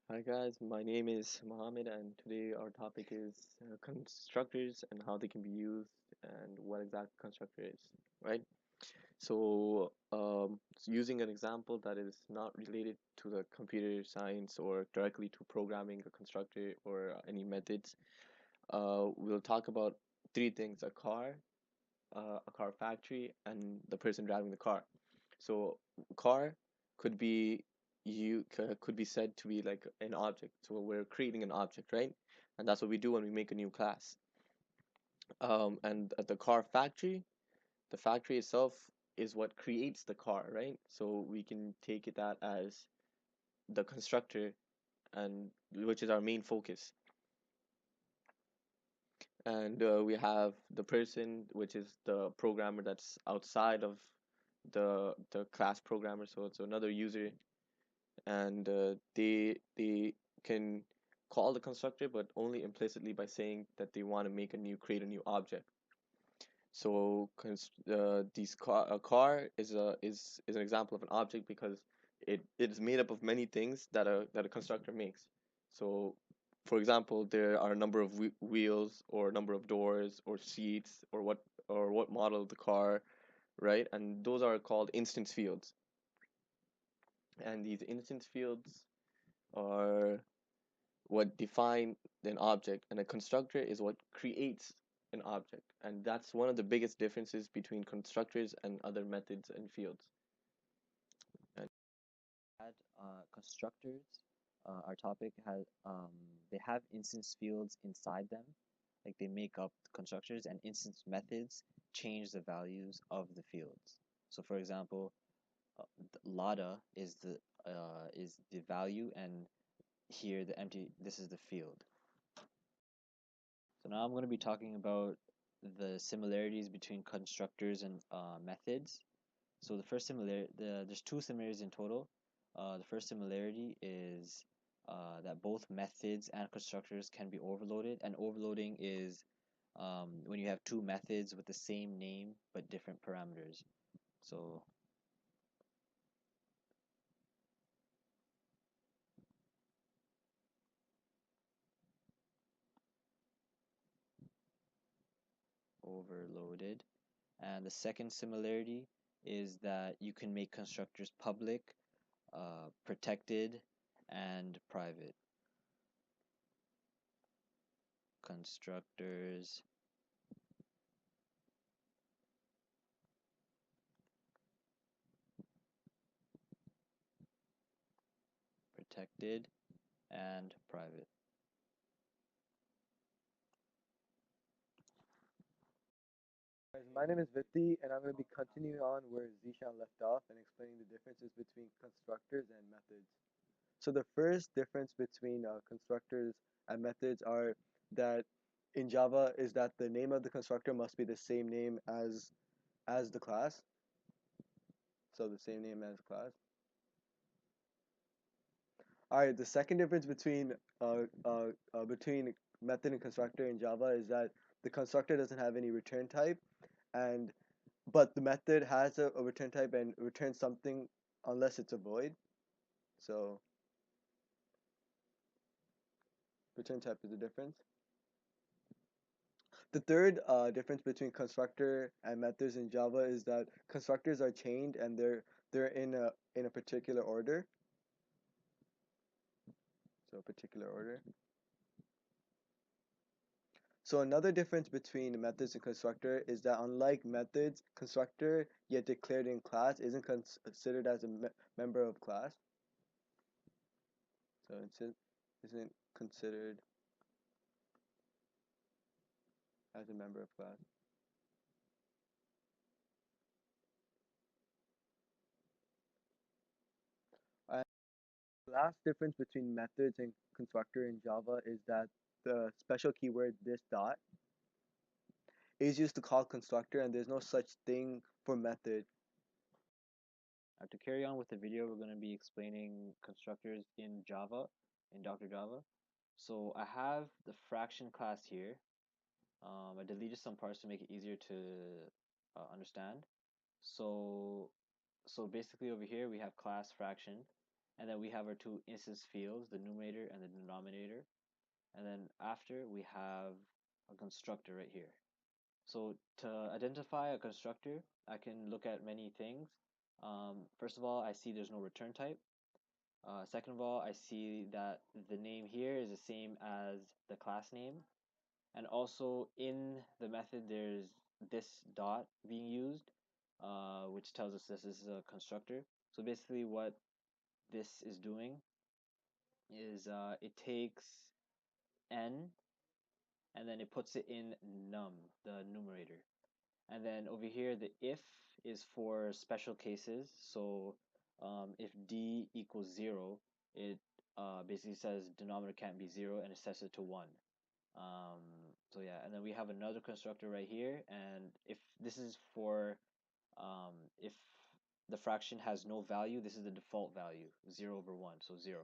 Hi guys, my name is Mohammed, and today our topic is constructors and how they can be used and what exact constructor is, right? Using an example that is not related to the computer science or directly to programming a constructor or any methods, we'll talk about three things: a car factory, and the person driving the car. So car could be could be said to be like an object. So we're creating an object, right? And that's what we do when we make a new class. And at the car factory, the factory itself is what creates the car, right? So we can take it that as the constructor, and which is our main focus. And we have the person, which is the programmer that's outside of the class programmer. So it's another user, and they can call the constructor, but only implicitly by saying that they want to create a new object. So a car is an example of an object because it is made up of many things that a constructor makes. So, for example, there are a number of wheels or a number of doors or seats or what model of the car, right? And those are called instance fields. And these instance fields are what define an object, and a constructor is what creates an object. And that's one of the biggest differences between constructors and other methods and fields. And At constructors, our topic has they have instance fields inside them, like they make up constructors, and instance methods change the values of the fields. So, for example, lada is the value, and here the empty this is the field. So now I'm going to be talking about the similarities between constructors and methods. So there's two similarities in total. The first similarity is that both methods and constructors can be overloaded, and overloading is when you have two methods with the same name but different parameters. So overloaded. And the second similarity is that you can make constructors public, protected, and private. Constructors protected and private. Guys, my name is Vitti, and I'm going to be continuing on where Zishan left off and explaining the differences between constructors and methods. So the first difference between constructors and methods are that in Java is that the name of the constructor must be the same name as the class. So the same name as class. All right. The second difference between method and constructor in Java is that the constructor doesn't have any return type, and but the method has a return type and returns something unless it's a void. So return type is the difference. The third difference between constructor and methods in Java is that constructors are chained and they're in a particular order. So particular order. So another difference between methods and constructor is that unlike methods, constructor yet declared in class isn't considered as a member of class. So it isn't considered as a member of class. And the last difference between methods and constructor in Java is that the special keyword this dot is used to call constructor, and there's no such thing for method. To carry on with the video, we're going to be explaining constructors in Java, in Dr. Java. So I have the fraction class here. I deleted some parts to make it easier to understand. So, so basically over here we have class fraction, And then we have our two instance fields, the numerator and the denominator. And then after we have a constructor right here. So to identify a constructor, I can look at many things. First of all, I see there's no return type. Second of all, I see that the name here is the same as the class name. And also in the method, there's this dot being used, which tells us this is a constructor. So basically what this is doing is it takes n and then it puts it in num, the numerator. And then over here, the if is for special cases. So if d equals 0, it basically says denominator can't be 0 and it sets it to 1. Um, so yeah, and then we have another constructor right here. And if this is for if the fraction has no value, this is the default value, 0 over 1, so 0.